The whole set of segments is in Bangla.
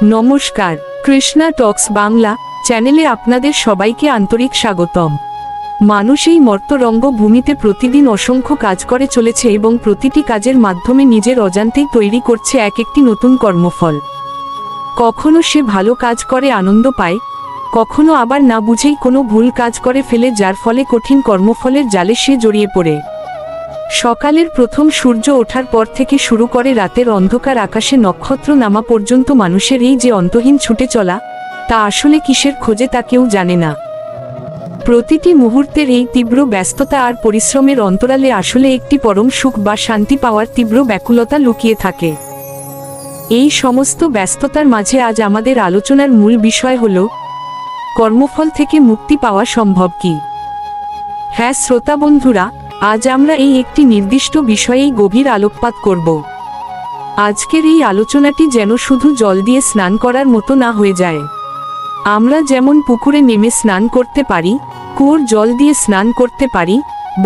নমস্কার, কৃষ্ণা টক্স বাংলা চ্যানেলে আপনাদের সবাইকে আন্তরিক স্বাগতম। মানুষ এই মর্তরঙ্গ ভূমিতে প্রতিদিন অসংখ্য কাজ করে চলেছে এবং প্রতিটি কাজের মাধ্যমে নিজের অজান্তেই তৈরি করছে এক একটি নতুন কর্মফল। কখনো সে ভালো কাজ করে আনন্দ পায়, কখনো আবার না বুঝেই কোনো ভুল কাজ করে ফেলে, যার ফলে কঠিন কর্মফলের জালে সে জড়িয়ে পড়ে। সকালের প্রথম সূর্য ওঠার পর থেকে শুরু করে রাতের অন্ধকার আকাশে নক্ষত্র নামা পর্যন্ত মানুষের এই যে অন্তহীন ছুটে চলা, তা আসলে কিসের খোঁজে তা কেউ জানে না। প্রতিটি মুহূর্তের এই তীব্র ব্যস্ততা আর পরিশ্রমের অন্তরালে আসলে একটি পরম সুখ বা শান্তি পাওয়ার তীব্র ব্যাকুলতা লুকিয়ে থাকে। এই সমস্ত ব্যস্ততার মাঝে আজ আমাদের আলোচনার মূল বিষয় হল, কর্মফল থেকে মুক্তি পাওয়া সম্ভব কি? হ্যাঁ শ্রোতা বন্ধুরা, আজ আমরা এই একটি নির্দিষ্ট বিষয়েই গভীর আলোকপাত করব। আজকের এই আলোচনাটি যেন শুধু জল দিয়ে স্নান করার মতো না হয়ে যায়। আমরা যেমন পুকুরে নেমে স্নান করতে পারি, কুয়োর জল দিয়ে স্নান করতে পারি,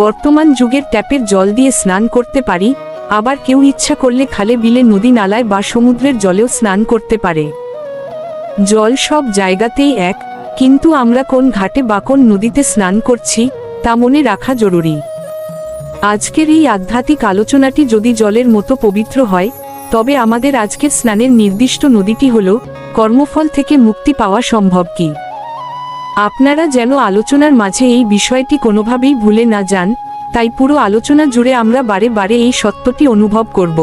বর্তমান যুগের ট্যাপের জল দিয়ে স্নান করতে পারি, আবার কেউ ইচ্ছা করলে খালে বিলে নদী নালায় বা সমুদ্রের জলেও স্নান করতে পারে। জল সব জায়গাতেই এক, কিন্তু আমরা কোন ঘাটে বা কোন নদীতে স্নান করছি তা মনে রাখা জরুরি। আজকের এই আধ্যাত্মিক আলোচনাটি যদি জলের মতো পবিত্র হয়, তবে আমাদের আজকের স্নানের নির্দিষ্ট নদীটি হল, কর্মফল থেকে মুক্তি পাওয়া সম্ভব কি? আপনারা যেন আলোচনার মাঝে এই বিষয়টি কোনোভাবেই ভুলে না যান, তাই পুরো আলোচনা জুড়ে আমরা বারে বারে এই সত্যটি অনুভব করব।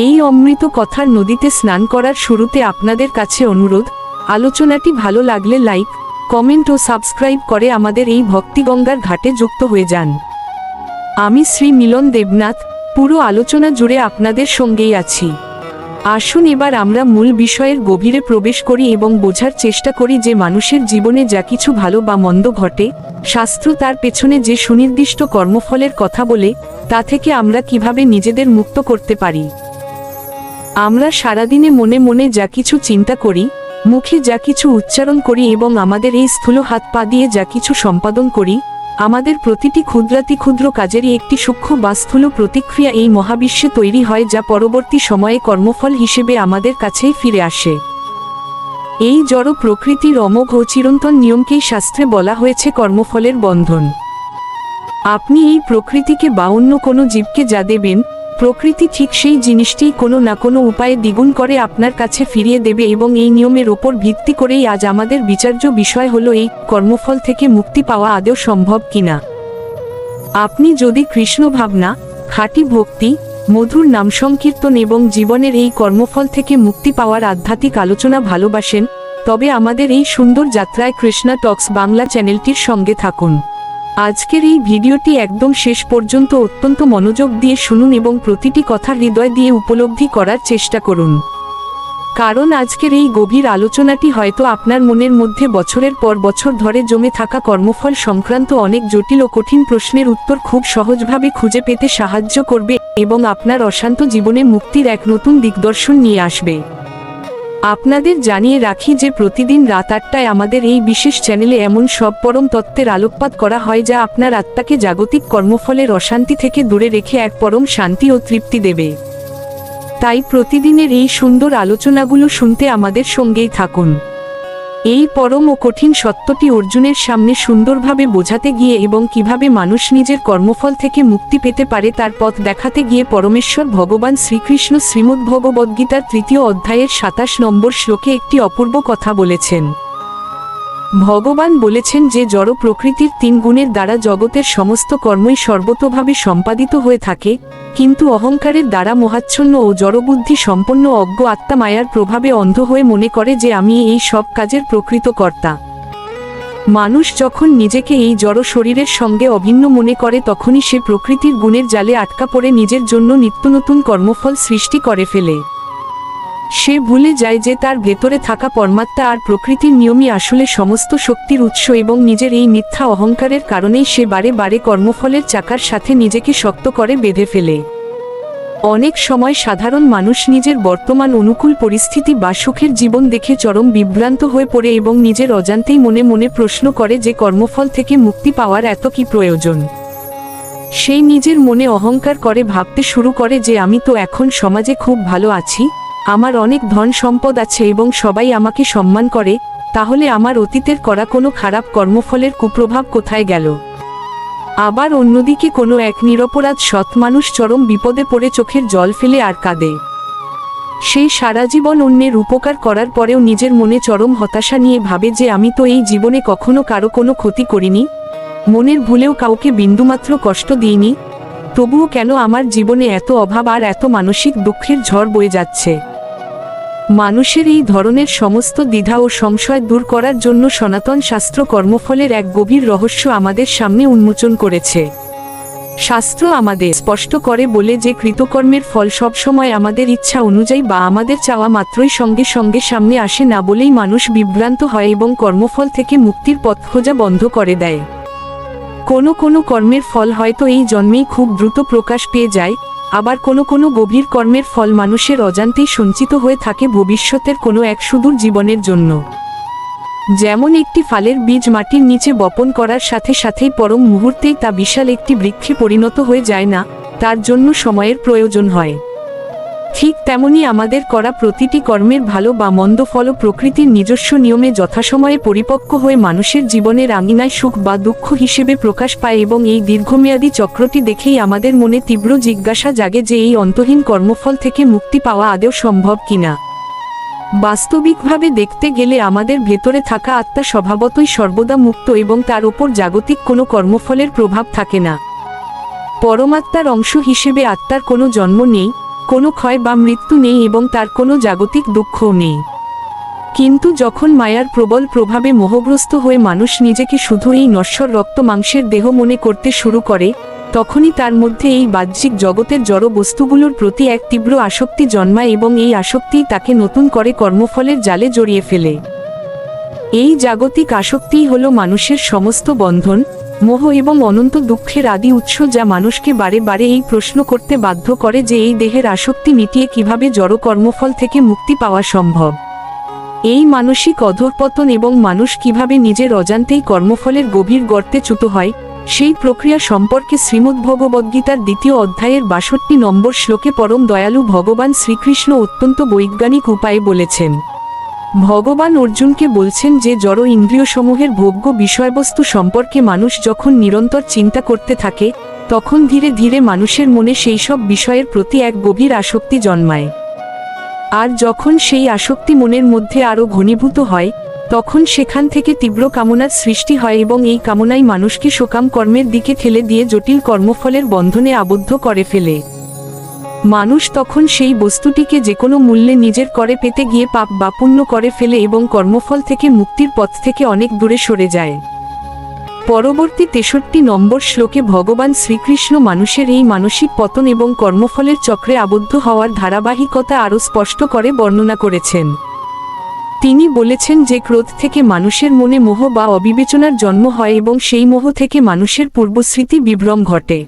এই অমৃত কথার নদীতে স্নান করার শুরুতে আপনাদের কাছে অনুরোধ, আলোচনাটি ভালো লাগলে লাইক, কমেন্ট ও সাবস্ক্রাইব করে আমাদের এই ভক্তিগঙ্গার ঘাটে যুক্ত হয়ে যান। আমি শ্রী মিলন দেবনাথ, পুরো আলোচনা জুড়ে আপনাদের সঙ্গেই আছি। আসুন এবার আমরা মূল বিষয়ের গভীরে প্রবেশ করি এবং বোঝার চেষ্টা করি যে মানুষের জীবনে যা কিছু ভালো বা মন্দ ঘটে, শাস্ত্র তার পেছনে যে সুনির্দিষ্ট কর্মফলের কথা বলে, তা থেকে আমরা কিভাবে নিজেদের মুক্ত করতে পারি। আমরা সারাদিনে মনে মনে যা কিছু চিন্তা করি, মুখে যা কিছু উচ্চারণ করি এবং আমাদের এই স্থূল হাত পা দিয়ে যা কিছু সম্পাদন করি, আমাদের প্রতিটি ক্ষুদ্রাতি ক্ষুদ্র কাজেরই একটি সূক্ষ্ম বা স্থূল প্রতিক্রিয়া এই মহাবিশ্বে তৈরি হয়, যা পরবর্তী সময়ে কর্মফল হিসেবে আমাদের কাছেই ফিরে আসে। এই জড় প্রকৃতির অমোঘ ও চিরন্তন নিয়মকেই শাস্ত্রে বলা হয়েছে কর্মফলের বন্ধন। আপনি এই প্রকৃতিকে বা অন্য কোনো জীবকে যা দেবেন, প্রকৃতি ঠিক সেই জিনিসটিই কোনো না কোনো উপায়ে দ্বিগুণ করে আপনার কাছে ফিরিয়ে দেবে, এবং এই নিয়মের ওপর ভিত্তি করেই আজ আমাদের বিচার্য বিষয় হলো, এই কর্মফল থেকে মুক্তি পাওয়া আদৌ সম্ভব কিনা। আপনি যদি কৃষ্ণ ভাবনা, খাঁটি ভক্তি, মধুর নাম সংকীর্তন এবং জীবনের এই কর্মফল থেকে মুক্তি পাওয়ার আধ্যাত্মিক আলোচনা ভালোবাসেন, তবে আমাদের এই সুন্দর যাত্রায় কৃষ্ণা টক্স বাংলা চ্যানেলটির সঙ্গে থাকুন। আজকের এই ভিডিওটি একদম শেষ পর্যন্ত অত্যন্ত মনোযোগ দিয়ে শুনুন এবং প্রতিটি কথা হৃদয় দিয়ে উপলব্ধি করার চেষ্টা করুন, কারণ আজকের এই গভীর আলোচনাটি হয়তো আপনার মনের মধ্যে বছরের পর বছর ধরে জমে থাকা কর্মফল সংক্রান্ত অনেক জটিল ও কঠিন প্রশ্নের উত্তর খুব সহজভাবে খুঁজে পেতে সাহায্য করবে এবং আপনার অশান্ত জীবনে মুক্তির এক নতুন দিগদর্শন নিয়ে আসবে। আপনাদের জানিয়ে রাখি যে প্রতিদিন রাত 8টায় আমাদের এই বিশেষ চ্যানেলে এমন সব পরম তত্ত্বের আলোকপাত করা হয়, যা আপনার আত্মাকে জাগতিক কর্মফলের অশান্তি থেকে দূরে রেখে এক পরম শান্তি ও তৃপ্তি দেবে। তাই প্রতিদিনের এই সুন্দর আলোচনাগুলো শুনতে আমাদের সঙ্গেই থাকুন। এই পরম ও কঠিন সত্যটি অর্জুনের সামনে সুন্দরভাবে বোঝাতে গিয়ে এবং কিভাবে মানুষ নিজের কর্মফল থেকে মুক্তি পেতে পারে তার পথ দেখাতে গিয়ে পরমেশ্বর ভগবান শ্রীকৃষ্ণ শ্রীমদ্ভগবদ্গীতার 3য় অধ্যায়ের 27 নম্বর শ্লোকে একটি অপূর্ব কথা বলেছেন। ভগবান বলেছেন যে জড় প্রকৃতির 3 গুণের দ্বারা জগতের সমস্ত কর্মই সর্বতোভাবে সম্পাদিত হয়ে থাকে, কিন্তু অহংকারের দ্বারা মোহাচ্ছন্ন ও জড়বুদ্ধি সম্পন্ন অজ্ঞ আত্মা মায়ার প্রভাবে অন্ধ হয়ে মনে করে যে আমি এই সব কাজের প্রকৃত কর্তা। মানুষ যখন নিজেকে এই জড় শরীরের সঙ্গে অভিন্ন মনে করে, তখনই সে প্রকৃতির গুণের জালে আটকা পড়ে নিজের জন্য নিত্য নতুন কর্মফল সৃষ্টি করে ফেলে। সে ভুলে যায় যে তার ভেতরে থাকা পরমাত্মা আর প্রকৃতির নিয়মই আসলে সমস্ত শক্তির উৎস, এবং নিজের এই মিথ্যা অহংকারের কারণেই সে বারে বারে কর্মফলের চাকার সাথে নিজেকে শক্ত করে বেঁধে ফেলে। অনেক সময় সাধারণ মানুষ নিজের বর্তমান অনুকূল পরিস্থিতি বা সুখের জীবন দেখে চরম বিভ্রান্ত হয়ে পড়ে এবং নিজের অজান্তেই মনে মনে প্রশ্ন করে যে কর্মফল থেকে মুক্তি পাওয়ার এত কি প্রয়োজন। সেই নিজের মনে অহংকার করে ভাবতে শুরু করে যে আমি তো এখন সমাজে খুব ভালো আছি, আমার অনেক ধন সম্পদ আছে এবং সবাই আমাকে সম্মান করে, তাহলে আমার অতীতের করা কোনো খারাপ কর্মফলের কুপ্রভাব কোথায় গেল? আবার অন্যদিকে কোনো এক নিরপরাধ সৎ মানুষ চরম বিপদে পড়ে চোখের জল ফেলে আর কাঁদে। সেই সারা জীবন অন্যের উপকার করার পরেও নিজের মনে চরম হতাশা নিয়ে ভাবে যে আমি তো এই জীবনে কখনো কারো কোনো ক্ষতি করিনি, মনের ভুলেও কাউকে বিন্দুমাত্র কষ্ট দিইনি, তবুও কেন আমার জীবনে এত অভাব আর এত মানসিক দুঃখের ঝড় বয়ে যাচ্ছে? মানুষের এই ধরনের সমস্ত দ্বিধা ও সংশয় দূর করার জন্য সনাতন শাস্ত্র কর্মফলের এক গভীর রহস্য আমাদের সামনে উন্মোচন করেছে। শাস্ত্র আমাদের স্পষ্ট করে বলে যে কৃতকর্মের ফল সবসময় আমাদের ইচ্ছা অনুযায়ী বা আমাদের চাওয়া মাত্রই সঙ্গে সঙ্গে সামনে আসে না বলেই মানুষ বিভ্রান্ত হয় এবং কর্মফল থেকে মুক্তির পথ খোঁজা বন্ধ করে দেয়। কোনো কোনো কর্মের ফল হয়তো এই জন্মেই খুব দ্রুত প্রকাশ পেয়ে যায়, আবার কোনো কোনো গভীর কর্মের ফল মানুষের অজান্তেই সঞ্চিত হয়ে থাকে ভবিষ্যতের কোনো এক সুদূর জীবনের জন্য। যেমন একটি ফলের বীজ মাটির নিচে বপন করার সাথে সাথেই পরম মুহূর্তেই তা বিশাল একটি বৃক্ষে পরিণত হয়ে যায় না, তার জন্য সময়ের প্রয়োজন হয়। ঠিক তেমনি আমাদের করা প্রতিটি কর্মের ভালো বা মন্দ ফলও প্রকৃতির নিজস্ব নিয়মে যথাসময়ে পরিপক্ক হয়ে মানুষের জীবনের আঙিনায় সুখ বা দুঃখ হিসেবে প্রকাশ পায় এবং এই দীর্ঘমেয়াদী চক্রটি দেখেই আমাদের মনে তীব্র জিজ্ঞাসা জাগে যে এই অন্তহীন কর্মফল থেকে মুক্তি পাওয়া আদৌ সম্ভব কিনা। বাস্তবিকভাবে দেখতে গেলে আমাদের ভেতরে থাকা আত্মা স্বভাবতই সর্বদা মুক্ত এবং তার উপর জাগতিক কোনো কর্মফলের প্রভাব থাকে না। পরমাত্মার অংশ হিসেবে আত্মার কোনো জন্ম নেই, কোনো ক্ষয় বা মৃত্যু নেই এবং তার কোনো জাগতিক দুঃখও নেই। কিন্তু যখন মায়ার প্রবল প্রভাবে মোহগ্রস্ত হয়ে মানুষ নিজেকে শুধু এই নশ্বর রক্ত মাংসের দেহ মনে করতে শুরু করে, তখনই তার মধ্যে এই বাহ্যিক জগতের জড় বস্তুগুলোর প্রতি এক তীব্র আসক্তি জন্মায় এবং এই আসক্তিই তাকে নতুন করে কর্মফলের জালে জড়িয়ে ফেলে। এই জাগতিক আসক্তিই হলো মানুষের সমস্ত বন্ধন, মোহ এবং অনন্ত দুঃখের আদি উৎস, যা মানুষকে বারে বারে এই প্রশ্ন করতে বাধ্য করে যে এই দেহের আসক্তি মিটিয়ে কিভাবে জড় কর্মফল থেকে মুক্তি পাওয়া সম্ভব। এই মানসিক অধঃপতন এবং মানুষ কিভাবে নিজের অজান্তেই কর্মফলের গভীর গর্তে চ্যুত হয়, সেই প্রক্রিয়া সম্পর্কে শ্রীমদ্ভগবদ্গীতার ২য় অধ্যায়ের ৬২ নম্বর শ্লোকে পরম দয়ালু ভগবান শ্রীকৃষ্ণ অত্যন্ত বৈজ্ঞানিক উপায়ে বলেছেন। ভগবান অর্জুনকে বলছেন যে জড় ইন্দ্রিয়সমূহের ভোগ্য বিষয়বস্তু সম্পর্কে মানুষ যখন নিরন্তর চিন্তা করতে থাকে, তখন ধীরে ধীরে মানুষের মনে সেই সব বিষয়ের প্রতি এক গভীর আসক্তি জন্মায়। আর যখন সেই আসক্তি মনের মধ্যে আরও ঘনীভূত হয়, তখন সেখান থেকে তীব্র কামনার সৃষ্টি হয় এবং এই কামনাই মানুষকে সকাম কর্মের দিকে ঠেলে দিয়ে জটিল কর্মফলের বন্ধনে আবদ্ধ করে ফেলে। মানুষ তখন সেই বস্তুটিকে যে কোনো মূল্যে নিজের করে পেতে গিয়ে পাপ বা পুণ্য করে ফেলে এবং কর্মফল থেকে মুক্তির পথ থেকে অনেক দূরে সরে যায়। পরবর্তী ৬৩ নম্বর শ্লোকে ভগবান শ্রীকৃষ্ণ মানুষের এই মানসিক পতন এবং কর্মফলের চক্রে আবদ্ধ হওয়ার ধারাবাহিকতা আরও স্পষ্ট করে বর্ণনা করেছেন। তিনি বলেছেন যে ক্রোধ থেকে মানুষের মনে মোহ বা অবিবেচনার জন্ম হয় এবং সেই মোহ থেকে মানুষের পূর্বস্মৃতি বিভ্রম ঘটে।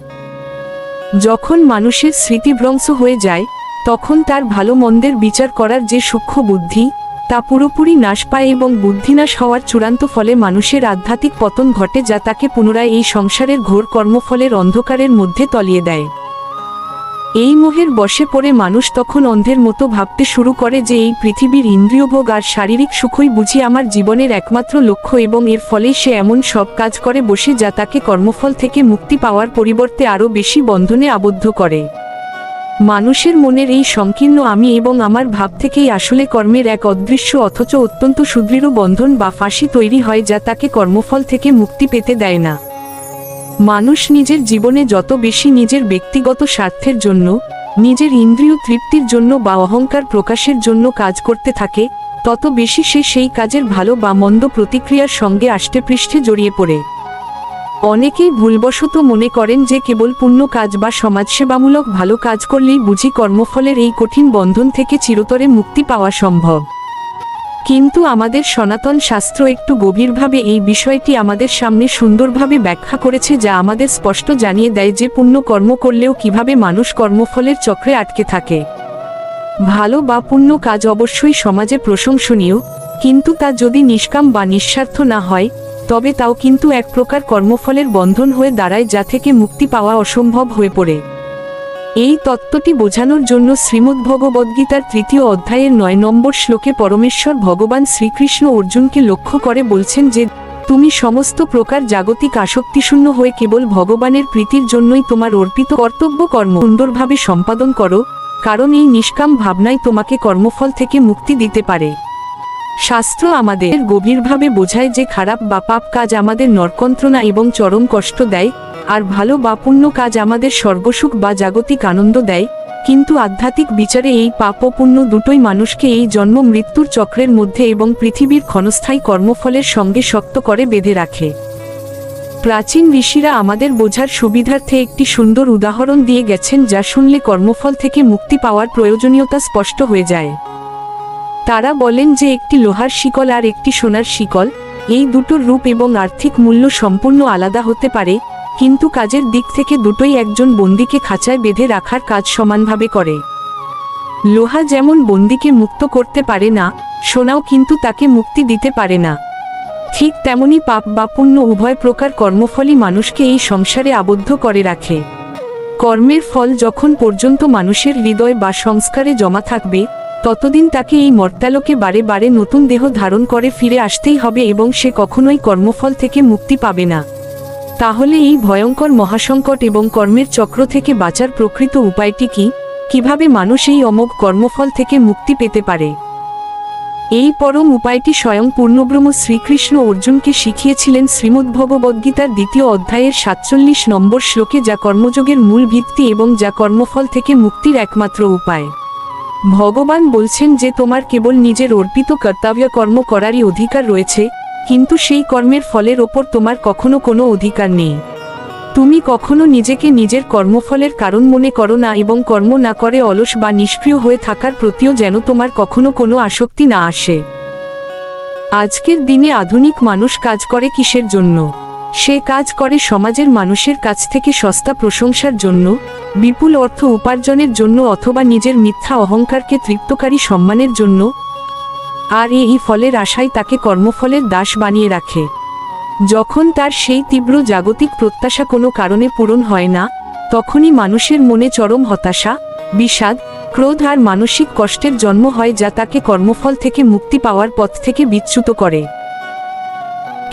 যখন মানুষের স্মৃতিভ্রংশ হয়ে যায়, তখন তার ভালো মন্দের বিচার করার যে সূক্ষ্ম বুদ্ধি, তা পুরোপুরি নাশ পায় এবং বুদ্ধিনাশ হওয়ার চূড়ান্ত ফলে মানুষের আধ্যাত্মিক পতন ঘটে, যা তাকে পুনরায় এই সংসারের ঘোর কর্মফলের অন্ধকারের মধ্যে তলিয়ে দেয়। এই মোহের বশে পড়ে মানুষ তখন অন্ধের মতো ভাবতে শুরু করে যে এই পৃথিবীর ইন্দ্রিয়ভোগ আর শারীরিক সুখই বুঝি আমার জীবনের একমাত্র লক্ষ্য এবং এর ফলেই সে এমন সব কাজ করে বসে যা তাকে কর্মফল থেকে মুক্তি পাওয়ার পরিবর্তে আরও বেশি বন্ধনে আবদ্ধ করে। মানুষের মনের এই সংকীর্ণ আমি এবং আমার ভাব থেকেই আসলে কর্মের এক অদৃশ্য অথচ অত্যন্ত সুদৃঢ় বন্ধন বা ফাঁসি তৈরি হয়, যা তাকে কর্মফল থেকে মুক্তি পেতে দেয় না। মানুষ নিজের জীবনে যত বেশি নিজের ব্যক্তিগত স্বার্থের জন্য, নিজের ইন্দ্রিয় তৃপ্তির জন্য বা অহংকার প্রকাশের জন্য কাজ করতে থাকে, তত বেশি সে সেই কাজের ভালো বা মন্দ প্রতিক্রিয়ার সঙ্গে আষ্টেপৃষ্ঠে জড়িয়ে পড়ে। অনেকেই ভুলবশত মনে করেন যে কেবল পুণ্য কাজ বা সমাজসেবামূলক ভালো কাজ করলেই বুঝি কর্মফলের এই কঠিন বন্ধন থেকে চিরতরে মুক্তি পাওয়া সম্ভব। কিন্তু আমাদের সনাতন শাস্ত্র একটু গভীরভাবে এই বিষয়টি আমাদের সামনে সুন্দরভাবে ব্যাখ্যা করেছে, যা আমাদের স্পষ্ট জানিয়ে দেয় যে পুণ্য কর্ম করলেও কিভাবে মানুষ কর্মফলের চক্রে আটকে থাকে। ভালো বা পুণ্য কাজ অবশ্যই সমাজে প্রশংসনীয়, কিন্তু তা যদি নিষ্কাম বা নিঃস্বার্থ না হয়, তবে তাও কিন্তু এক প্রকার কর্মফলের বন্ধন হয়ে দাঁড়ায়, যা থেকে মুক্তি পাওয়া অসম্ভব হয়ে পড়ে। এই তত্ত্বটি বোঝানোর জন্য শ্রীমদ্ভগবদ্গীতার ৩য় অধ্যায়ের ৯ নম্বর শ্লোকে পরমেশ্বর ভগবান শ্রীকৃষ্ণ অর্জুনকে লক্ষ্য করে বলছেন যে তুমি সমস্ত প্রকার জাগতিক আসক্তিশূন্য হয়ে কেবল ভগবানের প্রীতির জন্যই তোমার অর্পিত কর্তব্য কর্ম সুন্দরভাবে সম্পাদন করো, কারণ এই নিষ্কাম ভাবনাই তোমাকে কর্মফল থেকে মুক্তি দিতে পারে। শাস্ত্র আমাদের গভীরভাবে বোঝায় যে খারাপ বা পাপ কাজ আমাদের নরকন্ত্রণা এবং চরম কষ্ট দেয়, আর ভালো বা পুণ্য কাজ আমাদের স্বর্গসুখ বা জাগতিক আনন্দ দেয়, কিন্তু আধ্যাত্মিক বিচারে এই পাপ ও পুণ্য দুটোই মানুষকে এই জন্ম মৃত্যুর চক্রের মধ্যে এবং পৃথিবীর ক্ষণস্থায়ী কর্মফলের সঙ্গে শক্ত করে বেঁধে রাখে। প্রাচীন ঋষিরা আমাদের বোঝার সুবিধার্থে একটি সুন্দর উদাহরণ দিয়ে গেছেন যা শুনলে কর্মফল থেকে মুক্তি পাওয়ার প্রয়োজনীয়তা স্পষ্ট হয়ে যায়। তারা বলেন যে একটি লোহার শিকল আর একটি সোনার শিকল, এই দুটোর রূপ এবং আর্থিক মূল্য সম্পূর্ণ আলাদা হতে পারে, কিন্তু কাজের দিক থেকে দুটোই একজন বন্দীকে খাঁচায় বেঁধে রাখার কাজ সমানভাবে করে। লোহা যেমন বন্দীকে মুক্ত করতে পারে না, সোনাও কিন্তু তাকে মুক্তি দিতে পারে না। ঠিক তেমনি পাপ বা পুণ্য উভয় প্রকার কর্মফলই মানুষকে এই সংসারে আবদ্ধ করে রাখে। কর্মের ফল যখন পর্যন্ত মানুষের হৃদয় বা সংস্কারে জমা থাকবে, ততদিন তাকে এই মর্ত্যালোকে বারে বারে নতুন দেহ ধারণ করে ফিরে আসতেই হবে এবং সে কখনোই কর্মফল থেকে মুক্তি পাবে না। তাহলে এই ভয়ঙ্কর মহাসংকট এবং কর্মের চক্র থেকে বাঁচার প্রকৃত উপায়টি কি? কিভাবে মানুষ এই অমোঘ কর্মফল থেকে মুক্তি পেতে পারে? এই পরম উপায়টি স্বয়ং পূর্ণব্রহ্ম শ্রীকৃষ্ণ অর্জুনকে শিখিয়েছিলেন শ্রীমদ্ভগবদ্গীতার ২য় অধ্যায়ের ৪৭ নম্বর শ্লোকে, যা কর্মযোগের মূল ভিত্তি এবং যা কর্মফল থেকে মুক্তির একমাত্র উপায়। ভগবান বলছেন যে তোমার কেবল নিজের অর্পিত কর্তব্য কর্ম করারই অধিকার রয়েছে, কিন্তু সেই কর্মের ফলের ওপর তোমার কখনো কোনো অধিকার নেই। তুমি কখনো নিজেকে নিজের কর্মফলের কারণ মনে করো না এবং কর্ম না করে অলস বা নিষ্ক্রিয় হয়ে থাকার প্রতিও যেন তোমার কখনো কোনো আসক্তি না আসে। আজকের দিনে আধুনিক মানুষ কাজ করে কিসের জন্য? সে কাজ করে সমাজের মানুষের কাছ থেকে সস্তা প্রশংসার জন্য, বিপুল অর্থ উপার্জনের জন্য অথবা নিজের মিথ্যা অহংকারকে তৃপ্তকারী সম্মানের জন্য, আর এই ফলের আশায় তাকে কর্মফলের দাস বানিয়ে রাখে। যখন তার সেই তীব্র জাগতিক প্রত্যাশা কোনো কারণে পূরণ হয় না, তখনই মানুষের মনে চরম হতাশা, বিষাদ, ক্রোধ আর মানসিক কষ্টের জন্ম হয়, যা তাকে কর্মফল থেকে মুক্তি পাওয়ার পথ থেকে বিচ্যুত করে।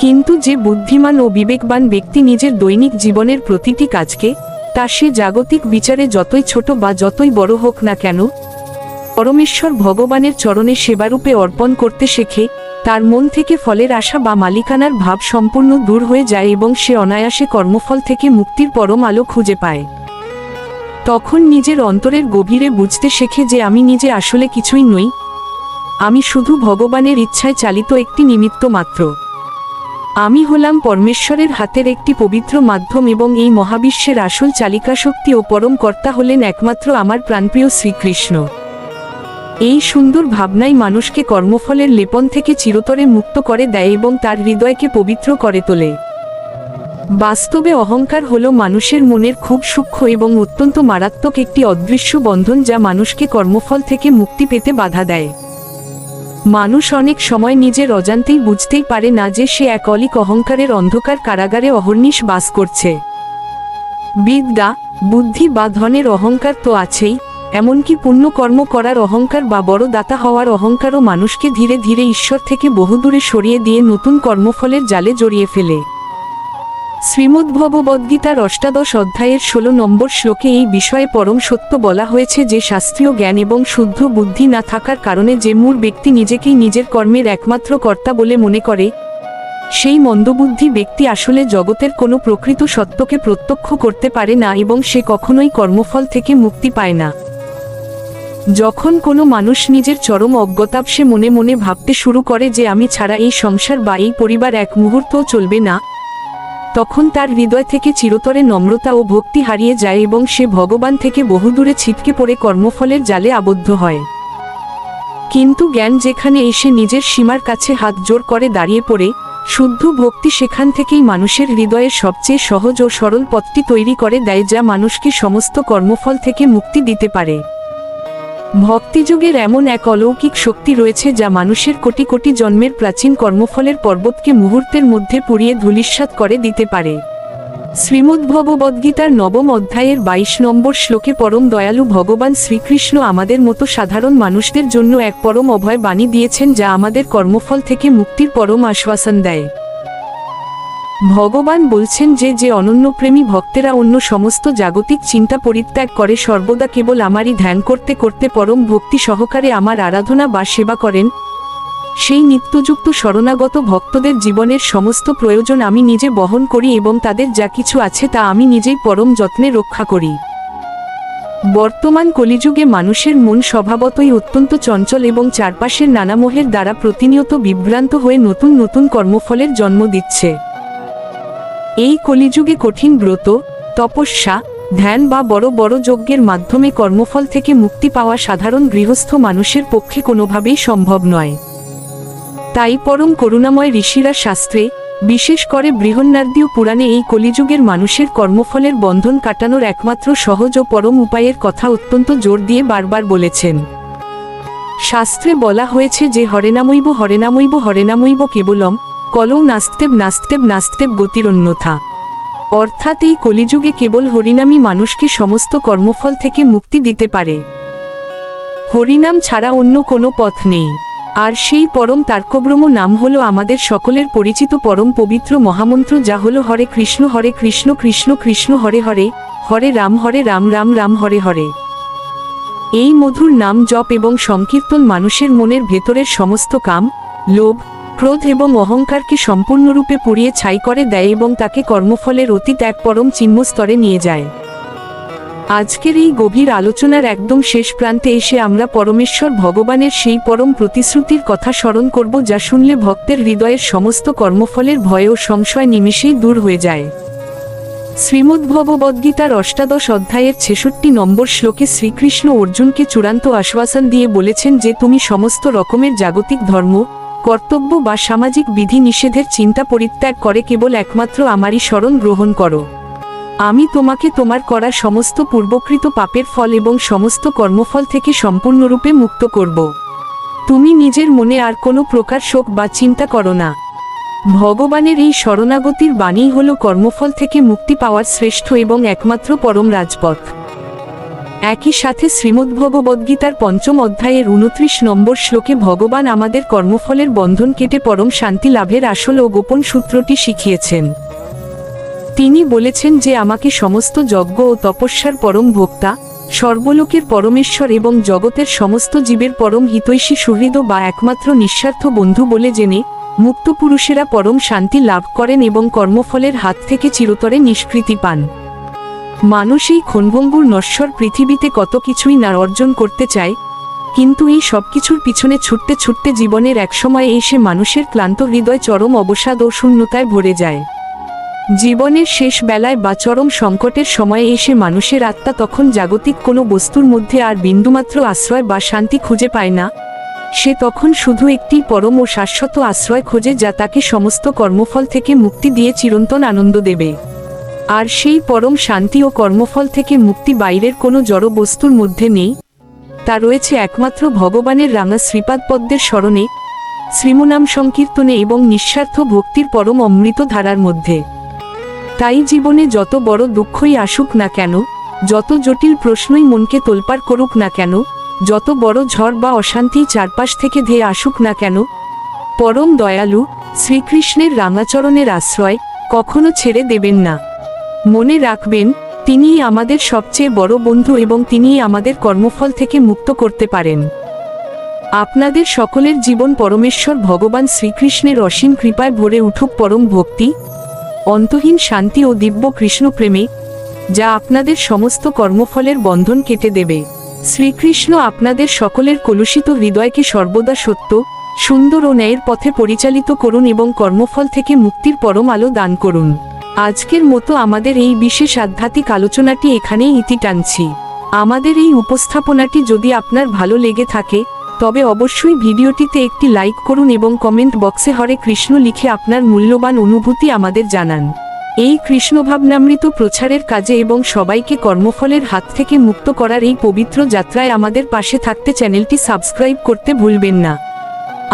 কিন্তু যে বুদ্ধিমান ও বিবেকবান ব্যক্তি নিজের দৈনিক জীবনের প্রতিটি কাজকে, তা সে জাগতিক বিচারে যতই ছোট বা যতই বড় হোক না কেন, পরমেশ্বর ভগবানের চরণে সেবারূপে অর্পণ করতে শেখে, তার মন থেকে ফলের আশা বা মালিকানার ভাব সম্পূর্ণ দূর হয়ে যায় এবং সে অনায়াসে কর্মফল থেকে মুক্তির পরম আলো খুঁজে পায়। তখন নিজের অন্তরের গভীরে বুঝতে শেখে যে আমি নিজে আসলে কিছুই নই, আমি শুধু ভগবানের ইচ্ছায় চালিত একটি নিমিত্ত মাত্র। আমি হলাম পরমেশ্বরের হাতের একটি পবিত্র মাধ্যম এবং এই মহাবিশ্বের আসল চালিকাশক্তি ও পরম কর্তা হলেন একমাত্র আমার প্রাণপ্রিয় শ্রীকৃষ্ণ। এই সুন্দর ভাবনাই মানুষকে কর্মফলের লেপন থেকে চিরতরে মুক্ত করে দেয় এবং তার হৃদয়কে পবিত্র করে তোলে। বাস্তবে অহংকার হল মানুষের মনের খুব সূক্ষ্ম এবং অত্যন্ত মারাত্মক একটি অদৃশ্য বন্ধন, যা মানুষকে কর্মফল থেকে মুক্তি পেতে বাধা দেয়। মানুষ অনেক সময় নিজের অজান্তেই বুঝতেই পারে না যে সে এক অলীক অহংকারের অন্ধকার কারাগারে অহর্নিশ বাস করছে। বিদ্যা, বুদ্ধি বা ধনের অহংকার তো আছেই, এমনকি পুণ্যকর্ম করার অহংকার বা বড় দাতা হওয়ার অহংকারও মানুষকে ধীরে ধীরে ঈশ্বর থেকে বহুদূরে সরিয়ে দিয়ে নতুন কর্মফলের জালে জড়িয়ে ফেলে। শ্রীমদ্ভগবদ্গীতার ৮ অধ্যায়ের ১৬ নম্বর শ্লোকে এই বিষয়ে পরম সত্য বলা হয়েছে যে শাস্ত্রীয় জ্ঞান এবং শুদ্ধ বুদ্ধি না থাকার কারণে যে মূঢ় ব্যক্তি নিজেকেই নিজের কর্মের একমাত্র কর্তা বলে মনে করে, সেই মন্দবুদ্ধি ব্যক্তি আসলে জগতের কোনো প্রকৃত সত্যকে প্রত্যক্ষ করতে পারে না এবং সে কখনোই কর্মফল থেকে মুক্তি পায় না। যখন কোনো মানুষ নিজের চরম অজ্ঞতাবশে মনে মনে ভাবতে শুরু করে যে আমি ছাড়া এই সংসার বা এই পরিবার এক মুহূর্তও চলবে না, তখন তার হৃদয় থেকে চিরতরে নম্রতা ও ভক্তি হারিয়ে যায় এবং সে ভগবান থেকে বহুদূরে ছিটকে পড়ে কর্মফলের জালে আবদ্ধ হয়। কিন্তু জ্ঞান যেখানে এসে নিজের সীমার কাছে হাত জোড় করে দাঁড়িয়ে পড়ে, শুদ্ধ ভক্তি সেখান থেকেই মানুষের হৃদয়ের সবচেয়ে সহজ ও সরল পথটি তৈরি করে দেয়, যা মানুষকে সমস্ত কর্মফল থেকে মুক্তি দিতে পারে। ভক্তিযোগের এমন এক অলৌকিক শক্তি রয়েছে যা মানুষের কোটি কোটি জন্মের প্রাচীন কর্মফলের পর্বতকে মুহূর্তের মধ্যে পুড়িয়ে ধূলিসাৎ করে দিতে পারে। শ্রীমদ্ভগবদ্গীতার নবম অধ্যায়ের 22 নম্বর শ্লোকে পরম দয়ালু ভগবান শ্রীকৃষ্ণ আমাদের মতো সাধারণ মানুষদের জন্য এক পরম অভয় বাণী দিয়েছেন, যা আমাদের কর্মফল থেকে মুক্তির পরম আশ্বাসন দেয়। ভগবান বলছেন যে যে অনন্যপ্রেমী ভক্তেরা অন্য সমস্ত জাগতিক চিন্তা পরিত্যাগ করে সর্বদা কেবল আমারই ধ্যান করতে করতে পরম ভক্তি সহকারে আমার আরাধনা বা সেবা করেন, সেই নিত্যযুক্ত শরণাগত ভক্তদের জীবনের সমস্ত প্রয়োজন আমি নিজে বহন করি এবং তাদের যা কিছু আছে তা আমি নিজেই পরম যত্নে রক্ষা করি। বর্তমান কলিযুগে মানুষের মন স্বভাবতই অত্যন্ত চঞ্চল এবং চারপাশের নানা মোহের দ্বারা প্রতিনিয়ত বিভ্রান্ত হয়ে নতুন নতুন কর্মফলের জন্ম দিচ্ছে। এই কলিযুগে কঠিন ব্রত, তপস্যা, ধ্যান বা বড় বড় যজ্ঞের মাধ্যমে কর্মফল থেকে মুক্তি পাওয়া সাধারণ গৃহস্থ মানুষের পক্ষে কোনোভাবেই সম্ভব নয়। তাই পরম করুণাময় ঋষিরা শাস্ত্রে, বিশেষ করে বৃহন্নারদীয় পুরাণে এই কলিযুগের মানুষের কর্মফলের বন্ধন কাটানোর একমাত্র সহজ ও পরম উপায়ের কথা অত্যন্ত জোর দিয়ে বারবার বলেছেন। শাস্ত্রে বলা হয়েছে যে হরেনামৈব হরেনামৈব হরেনামৈব কেবলম কলৌ নাস্তেব নাস্তেব নাস্তেব গতিরন্যথা। অর্থাৎ এই কলিযুগে কেবল হরিনামই মানুষকে সমস্ত কর্মফল থেকে মুক্তি দিতে পারে। হরিনাম ছাড়া অন্য কোনো পথ নেই। আর সেই পরম তার্কব্রহ্ম নাম হলো আমাদের সকলের পরিচিত পরম পবিত্র মহামন্ত্র, যা হলো হরে কৃষ্ণ কৃষ্ণ কৃষ্ণ হরে হরে, হরে রাম রাম রাম হরে হরে। এই মধুর নাম জপ এবং সংকীর্তন মানুষের মনের ভেতরের সমস্ত কাম, লোভ, ক্রোধ এবং অহংকারকে সম্পূর্ণরূপে পুড়িয়ে ছাই করে দেয় এবং তাকে কর্মফলের অতীত এক পরম চিহ্ন স্তরে নিয়ে যায়। আজকের এই গভীর আলোচনার একদম শেষ প্রান্তে এসে আমরা পরমেশ্বর ভগবানের সেই পরম প্রতিশ্রুতির কথা স্মরণ করব, যা শুনলে ভক্তের হৃদয়ের সমস্ত কর্মফলের ভয় ও সংশয় নিমেষেই দূর হয়ে যায়। শ্রীমদ্ভগবদ্গীতার 18 অধ্যায়ের 66 নম্বর শ্লোকে শ্রীকৃষ্ণ অর্জুনকে চূড়ান্ত আশ্বাসন দিয়ে বলেছেন যে তুমি সমস্ত রকমের জাগতিক ধর্ম, কর্তব্য বা সামাজিক বিধি নিষেধের চিন্তা পরিত্যাগ করে কেবল একমাত্র আমারই শরণ গ্রহণ করো। আমি তোমাকে তোমার করা সমস্ত পূর্বকৃত পাপের ফল এবং সমস্ত কর্মফল থেকে সম্পূর্ণরূপে মুক্ত করব। তুমি নিজের মনে আর কোনো প্রকার শোক বা চিন্তা করো না। ভগবানের এই শরণাগতির বাণী হল কর্মফল থেকে মুক্তি পাওয়ার শ্রেষ্ঠ এবং একমাত্র পরম রাজপথ। একই সাথে শ্রীমদ্ভগবদ্গীতার 5ম অধ্যায়ের 29 নম্বর শ্লোকে ভগবান আমাদের কর্মফলের বন্ধন কেটে পরম শান্তি লাভের আসল ও গোপন সূত্রটি শিখিয়েছেন। তিনি বলেছেন যে আমাকে সমস্ত যজ্ঞ ও তপস্যার পরম ভোক্তা, সর্বলোকের পরমেশ্বর এবং জগতের সমস্ত জীবের পরম হিতৈষী সুহৃদ বা একমাত্র নিঃস্বার্থ বন্ধু বলে জেনে মুক্ত পুরুষেরা পরম শান্তি লাভ করেন এবং কর্মফলের হাত থেকে চিরতরে নিষ্কৃতি পান। মানুষ এই ক্ষণভঙ্গুর নশ্বর পৃথিবীতে কত কিছুই না অর্জন করতে চায়, কিন্তু এই সব কিছুর পিছনে ছুটতে ছুটতে জীবনের একসময় এসে মানুষের ক্লান্ত হৃদয় চরম অবসাদ ও শূন্যতায় ভরে যায়। জীবনের শেষ বেলায় বা চরম সংকটের সময়ে এসে মানুষের আত্মা তখন জাগতিক কোনো বস্তুর মধ্যে আর বিন্দুমাত্র আশ্রয় বা শান্তি খুঁজে পায় না। সে তখন শুধু একটি পরম ও শাশ্বত আশ্রয় খোঁজে, যা তাকে সমস্ত কর্মফল থেকে মুক্তি দিয়ে চিরন্তন আনন্দ দেবে। আর সেই পরম শান্তি ও কর্মফল থেকে মুক্তি বাইরের কোনো জড় বস্তুর মধ্যে নেই, তা রয়েছে একমাত্র ভগবানের রাঙা শ্রীপাদ পদ্মের স্মরণে, শ্রীমনাম সংকীর্তনে এবং নিঃস্বার্থ ভক্তির পরম অমৃত ধারার মধ্যে। তাই জীবনে যত বড় দুঃখই আসুক না কেন, যত জটিল প্রশ্নই মনকে তোলপাড় করুক না কেন, যত বড় ঝড় বা অশান্তি চারপাশ থেকে ধেয়ে আসুক না কেন, পরম দয়ালু শ্রীকৃষ্ণের রাঙাচরণের আশ্রয় কখনো ছেড়ে দেবেন না। মনে রাখবেন, তিনিই আমাদের সবচেয়ে বড় বন্ধু এবং তিনিই আমাদের কর্মফল থেকে মুক্ত করতে পারেন। আপনাদের সকলের জীবন পরমেশ্বর ভগবান শ্রীকৃষ্ণের অসীম কৃপায় ভরে উঠুক পরম ভক্তি, অন্তহীন শান্তি ও দিব্য কৃষ্ণ প্রেমে, যা আপনাদের সমস্ত কর্মফলের বন্ধন কেটে দেবে। শ্রীকৃষ্ণ আপনাদের সকলের কলুষিত হৃদয়কে সর্বদা সত্য, সুন্দর ও ন্যায়ের পথে পরিচালিত করুন এবং কর্মফল থেকে মুক্তির পরম আলো দান করুন। আজকের মতো আমাদের এই বিশেষ আধ্যাত্মিক আলোচনাটি এখানেই ইতি টানছি। আমাদের এই উপস্থাপনাটি যদি আপনার ভালো লেগে থাকে, তবে অবশ্যই ভিডিওটিতে একটি লাইক করুন এবং কমেন্ট বক্সে হরে কৃষ্ণ লিখে আপনার মূল্যবান অনুভূতি আমাদের জানান। এই কৃষ্ণভাবনামৃত প্রচারের কাজে এবং সবাইকে কর্মফলের হাত থেকে মুক্ত করার এই পবিত্র যাত্রায় আমাদের পাশে থাকতে চ্যানেলটি সাবস্ক্রাইব করতে ভুলবেন না।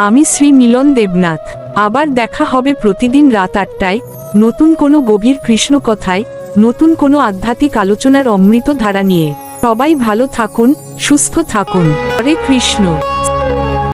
আমি শ্রী মিলন দেবনাথ। আবার দেখা হবে প্রতিদিন রাত 8টায়। নতুন কোনো গভীর কৃষ্ণ কথায়, নতুন কোনো আধ্যাত্মিক আলোচনার অমৃত ধারা নিয়ে। সবাই ভালো থাকুন, সুস্থ থাকুন। হরে কৃষ্ণ।